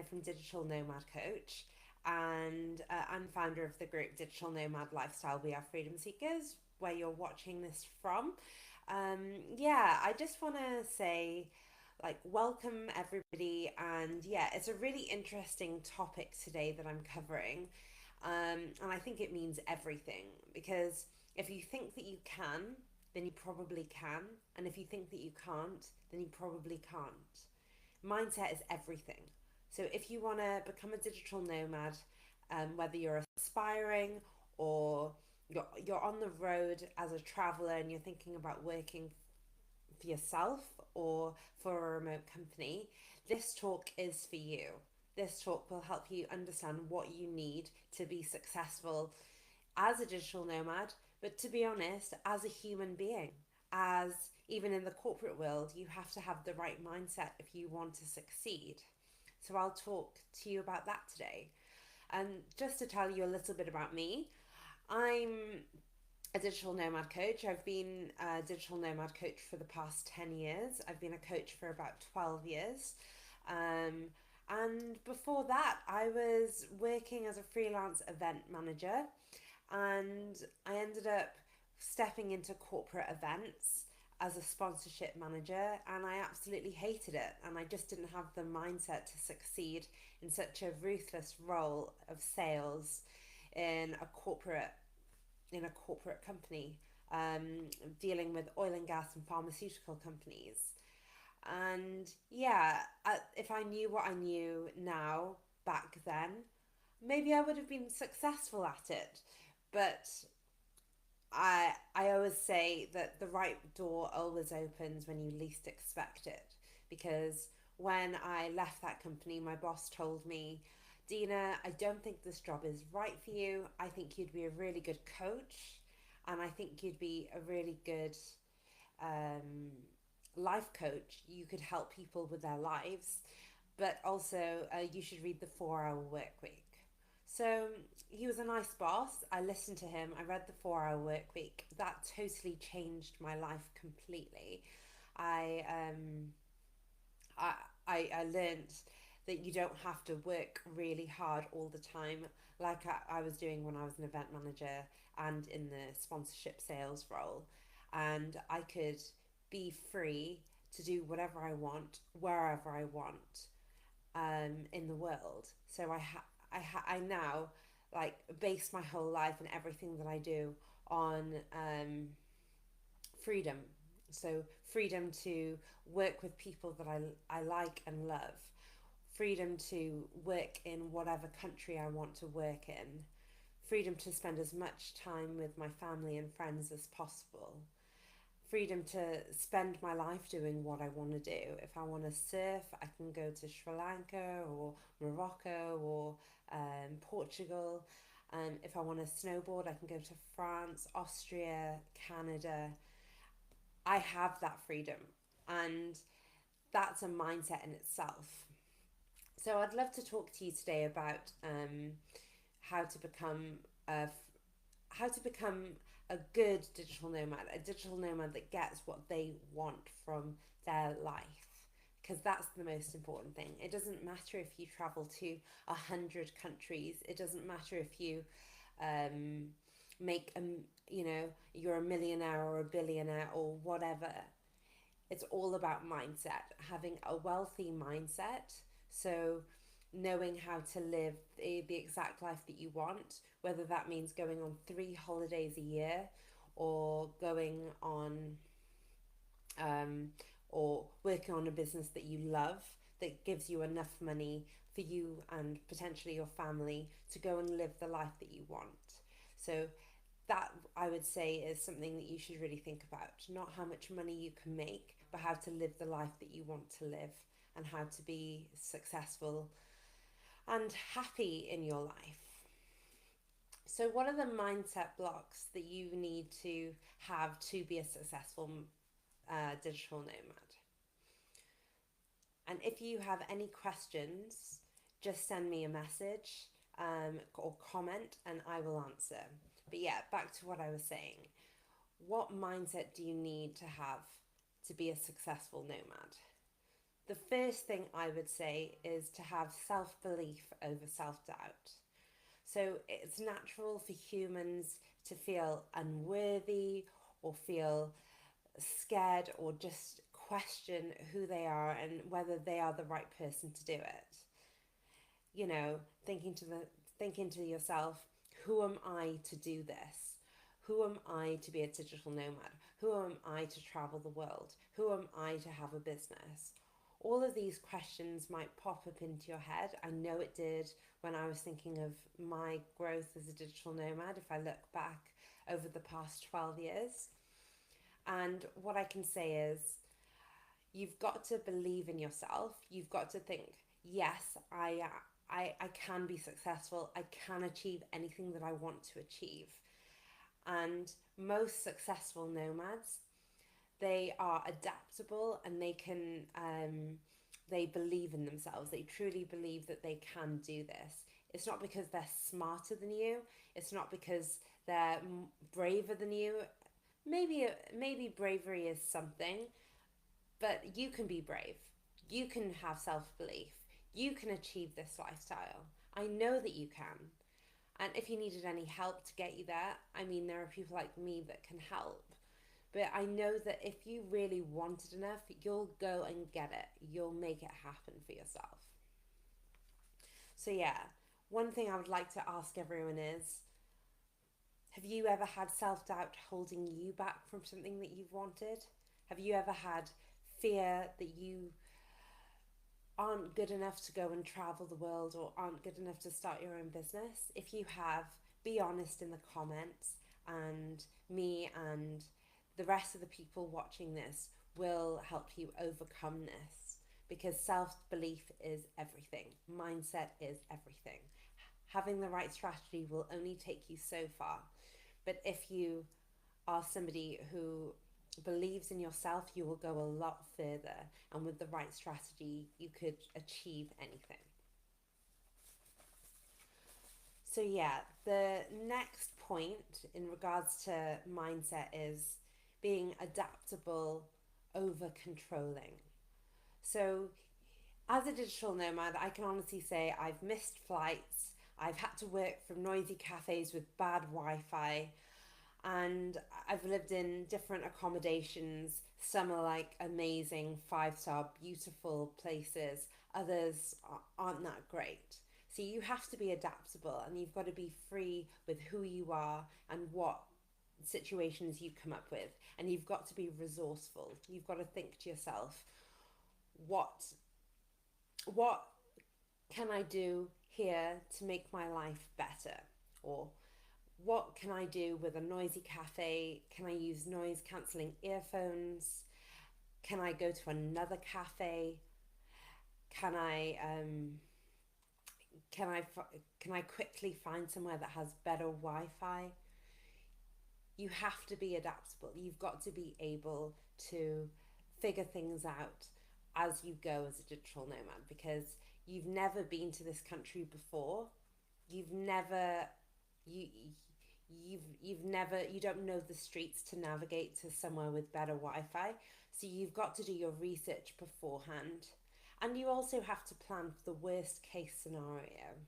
Dina from Digital Nomad Coach, and I'm founder of the group Digital Nomad Lifestyle. We are freedom seekers, where you're watching this from. Yeah, I just want to say, welcome everybody, and yeah, it's a really interesting topic today that I'm covering, and I think it means everything because if you think that you can, then you probably can, and if you think that you can't, then you probably can't. Mindset is everything. So if you want to become a digital nomad, whether you're aspiring or you're on the road as a traveler and you're thinking about working for yourself or for a remote company, this talk is for you. This talk will help you understand what you need to be successful as a digital nomad, but to be honest, as a human being. As even in the corporate world, you have to have the right mindset if you want to succeed. So I'll talk to you about that today. And just to tell you a little bit about me, I'm a digital nomad coach. I've been a digital nomad coach for the past 10 years. I've been a coach for about 12 years. And before that, I was working as a freelance event manager, and I ended up stepping into corporate events as a sponsorship manager, and I absolutely hated it, and I just didn't have the mindset to succeed in such a ruthless role of sales in a corporate company, dealing with oil and gas and pharmaceutical companies. And yeah, if I knew what I knew now back then, maybe I would have been successful at it. But I always say that the right door always opens when you least expect it. Because when I left that company, my boss told me, Dina, I don't think this job is right for you. I think you'd be a really good coach, and I think you'd be a really good um, life coach. You could help people with their lives, but also you should read the 4 Hour Work Week. So he was a nice boss. I listened to him. I read the 4 Hour Work Week. That totally changed my life completely. I um, I I learned that you don't have to work really hard all the time, like I was doing when I was an event manager and in the sponsorship sales role, and I could be free to do whatever I want, wherever I want, in the world. So I now base my whole life and everything that I do on freedom. So freedom to work with people that I like and love. Freedom to work in whatever country I want to work in. Freedom to spend as much time with my family and friends as possible. Freedom to spend my life doing what I want to do. If I want to surf, I can go to Sri Lanka or Morocco or Portugal. If I want to snowboard, I can go to France, Austria, Canada. I have that freedom, and that's a mindset in itself. So I'd love to talk to you today about how to become a how to become a good digital nomad, a digital nomad that gets what they want from their life. Because that's the most important thing. It doesn't matter if you travel to 100 countries. It doesn't matter if you um, make you're a millionaire or a billionaire or whatever. It's all about mindset, having a wealthy mindset. So knowing how to live the exact life that you want, whether that means going on 3 holidays a year or going on or working on a business that you love that gives you enough money for you and potentially your family to go and live the life that you want. So that, I would say, is something that you should really think about. Not how much money you can make, but how to live the life that you want to live and how to be successful and happy in your life. So, what are the mindset blocks that you need to have to be a successful digital nomad? And if you have any questions, just send me a message or comment and I will answer. But yeah, back to what I was saying. What mindset do you need to have to be a successful nomad? The first thing I would say is to have self belief over self doubt. So it's natural for humans to feel unworthy or feel scared or just question who they are and whether they are the right person to do it. You know, thinking to yourself, who am I to do this? Who am I to be a digital nomad? Who am I to travel the world? Who am I to have a business? All of these questions might pop up into your head. I know it did when I was thinking of my growth as a digital nomad, if I look back over the past 12 years. And what I can say is, you've got to believe in yourself. You've got to think, yes, I can be successful. I can achieve anything that I want to achieve. And most successful nomads, they are adaptable and they believe in themselves. They truly believe that they can do this. It's not because they're smarter than you. It's not because they're braver than you. Maybe bravery is something, but you can be brave. You can have self belief. You can achieve this lifestyle. I know that you can. And if you needed any help to get you there, I mean, there are people like me that can help. But I know that if you really want it enough, you'll go and get it. You'll make it happen for yourself. So, yeah, one thing I would like to ask everyone is, have you ever had self doubt holding you back from something that you've wanted? Have you ever had fear that you aren't good enough to go and travel the world or aren't good enough to start your own business? If you have, be honest in the comments, and me and the rest of the people watching this will help you overcome this, because self belief is everything, mindset is everything. Having the right strategy will only take you so far, but if you are somebody who believes in yourself, you will go a lot further. And with the right strategy, you could achieve anything. So, yeah, the next point in regards to mindset is being adaptable over controlling. So, as a digital nomad, I can honestly say I've missed flights, I've had to work from noisy cafes with bad Wi Fi, and I've lived in different accommodations. Some are like amazing, 5-star, beautiful places, others aren't that great. So you have to be adaptable and you've got to be free with who you are and what situations you come up with. And you've got to be resourceful. You've got to think to yourself, what what can I do here to make my life better? Or what can I do with a noisy cafe? Can I use noise cancelling earphones? Can I go to another cafe? Can I can I can I quickly find somewhere that has better Wi-Fi? You have to be adaptable. You've got to be able to figure things out as you go as a digital nomad, because you've never been to this country before. You've never you you don't know the streets to navigate to somewhere with better Wi-Fi. So you've got to do your research beforehand. And you also have to plan for the worst case scenario.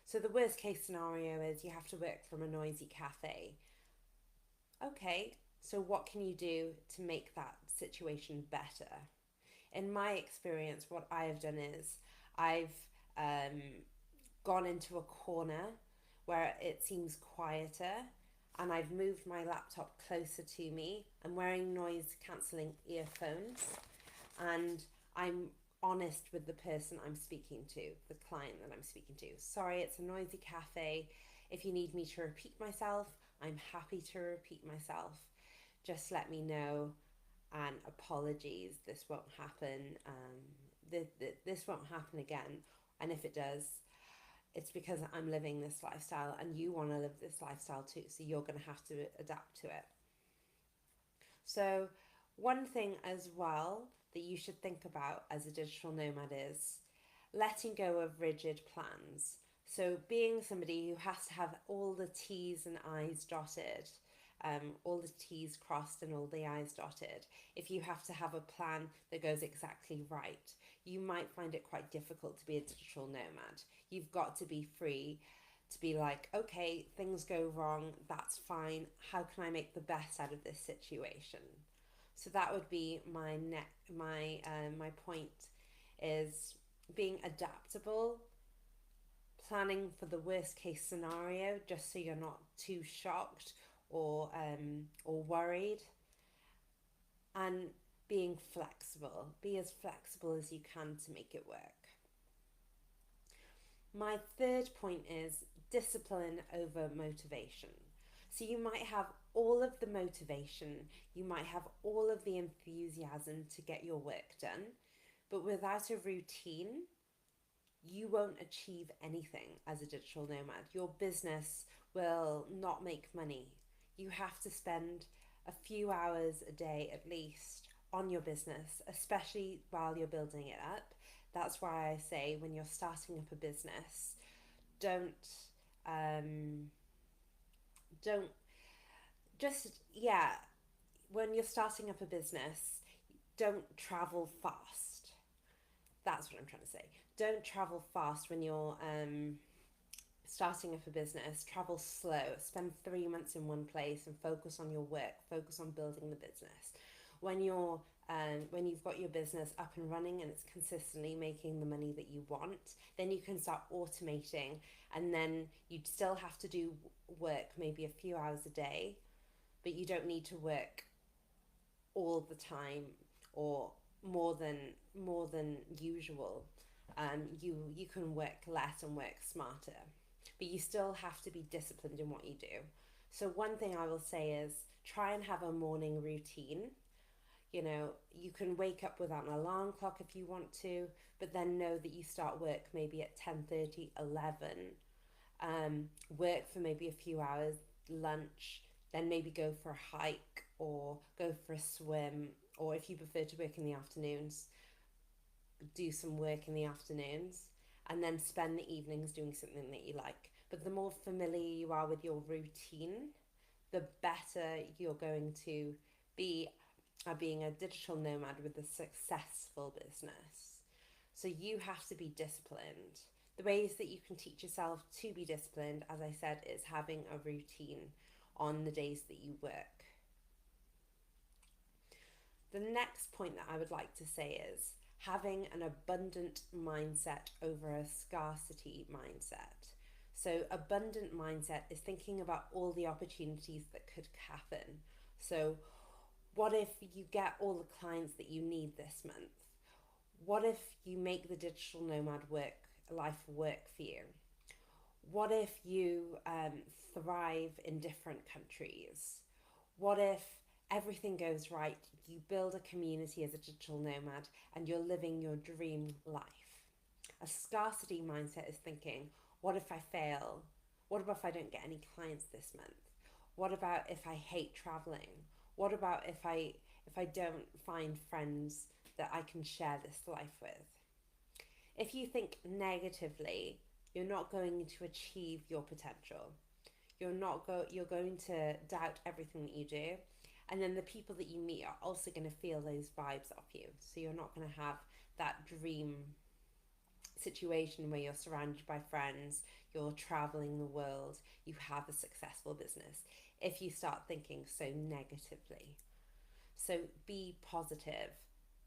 So the worst case scenario is you have to work from a noisy cafe. Okay, so what can you do to make that situation better? In my experience, what I have done is I've um, gone into a corner where it seems quieter, and I've moved my laptop closer to me. I'm wearing noise cancelling earphones, and I'm honest with the person I'm speaking to, the client that I'm speaking to. Sorry, it's a noisy cafe. If you need me to repeat myself, I'm happy to repeat myself. Just let me know, and apologies, this won't happen. This won't happen again. And if it does, it's because I'm living this lifestyle and you want to live this lifestyle too. So you're going to have to adapt to it. So, one thing as well that you should think about as a digital nomad is letting go of rigid plans. So, being somebody who has to have all the T's and I's dotted all the T's crossed and all the I's dotted, if you have to have a plan that goes exactly right, you might find it quite difficult to be a digital nomad. You've got to be free to be like, okay, things go wrong, that's fine. How can I make the best out of this situation? So that would be my point is being adaptable, planning for the worst case scenario, just so you're not too shocked or worried, and being flexible. Be as flexible as you can to make it work. My third point is discipline over motivation. So you might have all of the motivation, you might have all of the enthusiasm to get your work done, but without a routine, you won't achieve anything as a digital nomad. Your business will not make money. You have to spend a few hours a day at least on your business, especially while you're building it up. That's why I say when you're starting up a business, don't um, don't just yeah. When you're starting up a business, don't travel fast. That's what I'm trying to say. Don't travel fast when you're starting up a business. Travel slow. Spend 3 months in one place and focus on your work. Focus on building the business. When you've got your business up and running and it's consistently making the money that you want, then you can start automating, and then you'd still have to do work maybe a few hours a day, but you don't need to work all the time or more than usual. You can work less and work smarter, but you still have to be disciplined in what you do. So one thing I will say is try and have a morning routine. You know, you can wake up without an alarm clock if you want to, but then know that you start work maybe at 10:30, 11. Work for maybe a few hours, lunch, then maybe go for a hike or go for a swim, or if you prefer to work in the afternoons, do some work in the afternoons, and then spend the evenings doing something that you like. But the more familiar you are with your routine, the better you're going to be at being a digital nomad with a successful business. So you have to be disciplined. The ways that you can teach yourself to be disciplined, as I said, is having a routine on the days that you work. The next point that I would like to say is having an abundant mindset over a scarcity mindset. So, abundant mindset is thinking about all the opportunities that could happen. So, what if you get all the clients that you need this month? What if you make the digital nomad life work for you? What if you thrive in different countries? What if everything goes right? You build a community as a digital nomad and you're living your dream life. A scarcity mindset is thinking, what if I fail? What about if I don't get any clients this month? What about if I hate traveling? What about if I don't find friends that I can share this life with? If you think negatively, you're not going to achieve your potential. You're going to doubt everything that you do, and then the people that you meet are also going to feel those vibes off you. So you're not going to have that dream situation where you're surrounded by friends, you're traveling the world, you have a successful business if you start thinking so negatively. So be positive,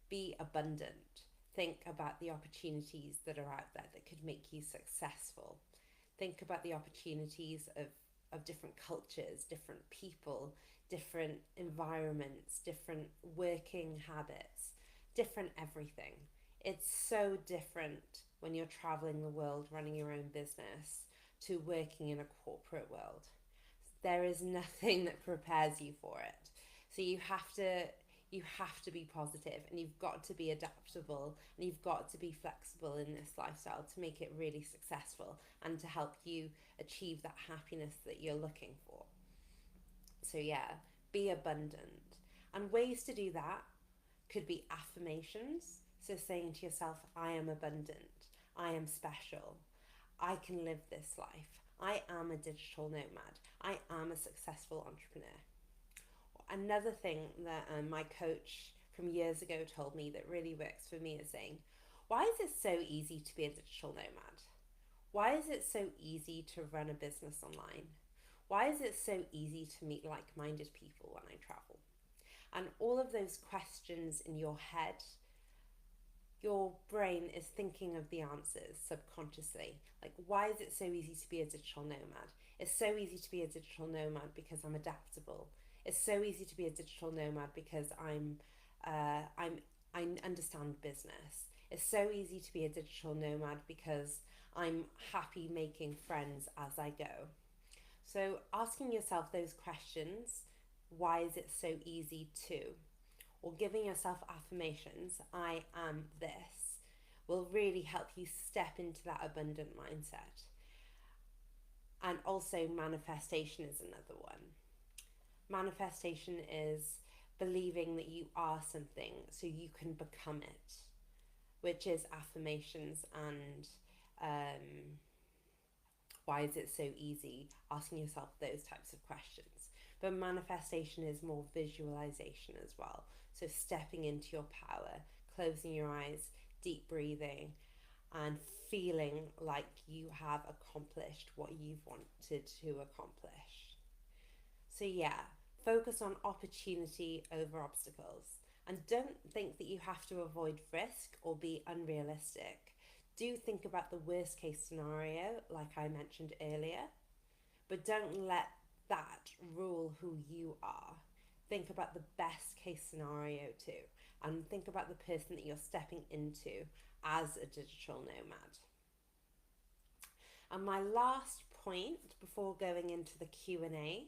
be abundant, think about the opportunities that are out there that could make you successful. Think about the opportunities of different cultures, different people, different environments, different working habits, different everything. It's so different when you're traveling the world running your own business to working in a corporate world. There is nothing that prepares you for it. So you have to be positive, and you've got to be adaptable, and you've got to be flexible in this lifestyle to make it really successful and to help you achieve that happiness that you're looking for. So yeah, be abundant. And ways to do that could be affirmations. So saying to yourself, I am abundant, I am special, I can live this life, I am a digital nomad, I am a successful entrepreneur. another thing that my coach from years ago told me that really works for me is saying, why is it so easy to be a digital nomad? Why is it so easy to run a business online? Why is it so easy to meet like minded people when I travel? And all of those questions in your head, your brain is thinking of the answers subconsciously. Like, why is it so easy to be a digital nomad? It's so easy to be a digital nomad because I'm adaptable. It's so easy to be a digital nomad because I understand business. It's so easy to be a digital nomad because I'm happy making friends as I go. So asking yourself those questions, why is it so easy to? Or giving yourself affirmations, I am this, will really help you step into that abundant mindset. And also, manifestation is another one. Manifestation is believing that you are something so you can become it, which is affirmations and why is it so easy? Asking yourself those types of questions. But manifestation is more visualization as well. So stepping into your power, closing your eyes, deep breathing, and feeling like you have accomplished what you've wanted to accomplish. So, yeah, focus on opportunity over obstacles. And don't think that you have to avoid risk or be unrealistic. Do think about the worst case scenario, like I mentioned earlier, but don't let that rule who you are. Think about the best case scenario too, and think about the person that you're stepping into as a digital nomad. And my last point before going into the Q&A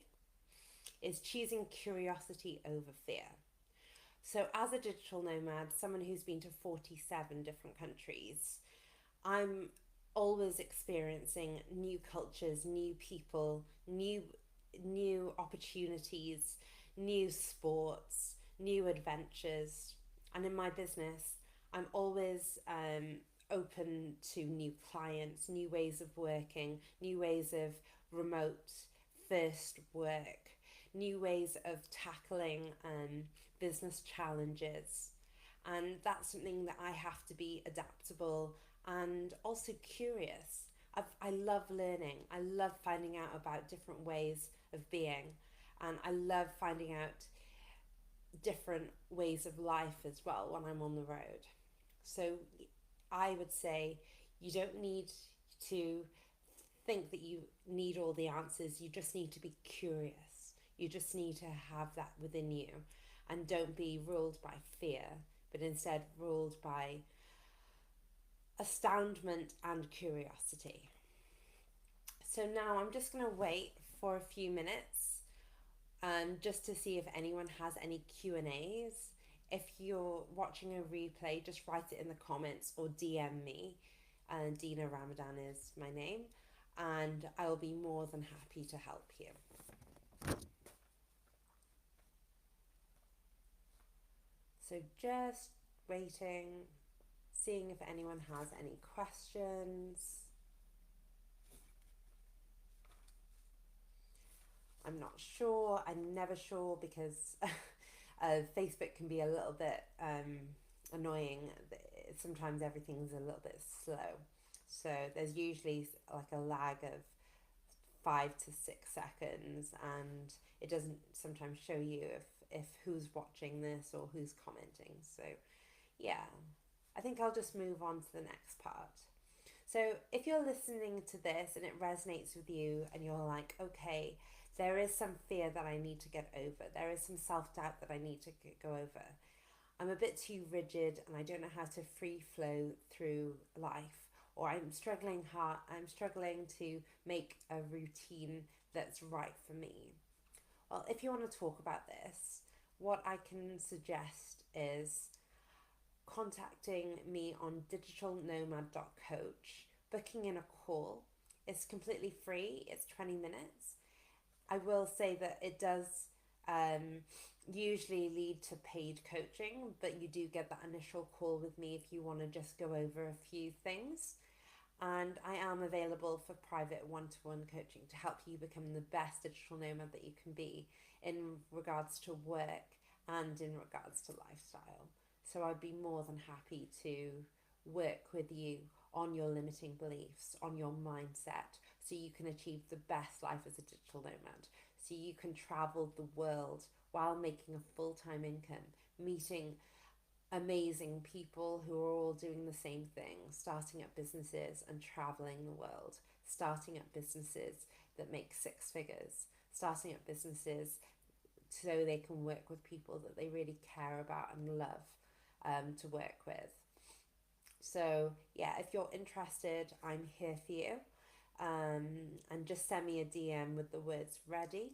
is choosing curiosity over fear. So as a digital nomad, someone who's been to 47 different countries, I'm always experiencing new cultures, new people, new opportunities, new sports, new adventures. And in my business, I'm always open to new clients, new ways of working, new ways of remote first work, new ways of tackling business challenges. And that's something that I have to be adaptable and also curious. I love learning. I love finding out about different ways of being. And I love finding out different ways of life as well when I'm on the road. So I would say you don't need to think that you need all the answers. You just need to be curious. You just need to have that within you. And don't be ruled by fear, but instead ruled by astoundment and curiosity. So now I'm just going to wait for a few minutes just to see if anyone has any Q&As. If you're watching a replay, just write it in the comments or DM me. Dina Ramadan is my name, and I will be more than happy to help you. So just waiting, seeing if anyone has any questions. I'm not sure. I'm never sure because Facebook can be a little bit annoying. Sometimes everything's a little bit slow. So there's usually like a lag of 5 to 6 seconds, and it doesn't sometimes show you if who's watching this or who's commenting. So yeah, I think I'll just move on to the next part. So if you're listening to this and it resonates with you and you're like, okay, there is some fear that I need to get over, there is some self-doubt that I need to go over, I'm a bit too rigid and I don't know how to free flow through life, or I'm struggling to make a routine that's right for me. Well, if you want to talk about this, what I can suggest is contacting me on digitalnomad.coach, booking in a call. It's completely free, it's 20 minutes. I will say that it does usually lead to paid coaching, but you do get that initial call with me if you want to just go over a few things. And I am available for private one-to-one coaching to help you become the best digital nomad that you can be in regards to work and in regards to lifestyle. So I'd be more than happy to work with you on your limiting beliefs, on your mindset, so you can achieve the best life as a digital nomad, so you can travel the world while making a full-time income, meeting amazing people who are all doing the same thing, starting up businesses and traveling the world, starting up businesses that make six figures, starting up businesses so they can work with people that they really care about and love to work with. So, yeah, if you're interested, I'm here for you. And just send me a DM with the words ready.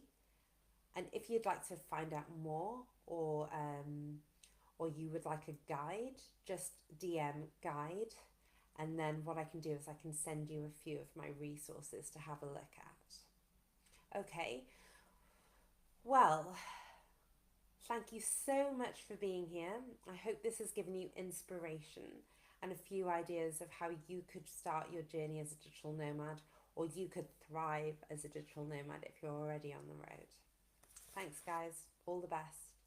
And if you'd like to find out more, or you would like a guide, just DM guide. And then what I can do is I can send you a few of my resources to have a look at. Okay, well, thank you so much for being here. I hope this has given you inspiration and a few ideas of how you could start your journey as a digital nomad, or you could thrive as a digital nomad if you're already on the road. Thanks, guys. All the best.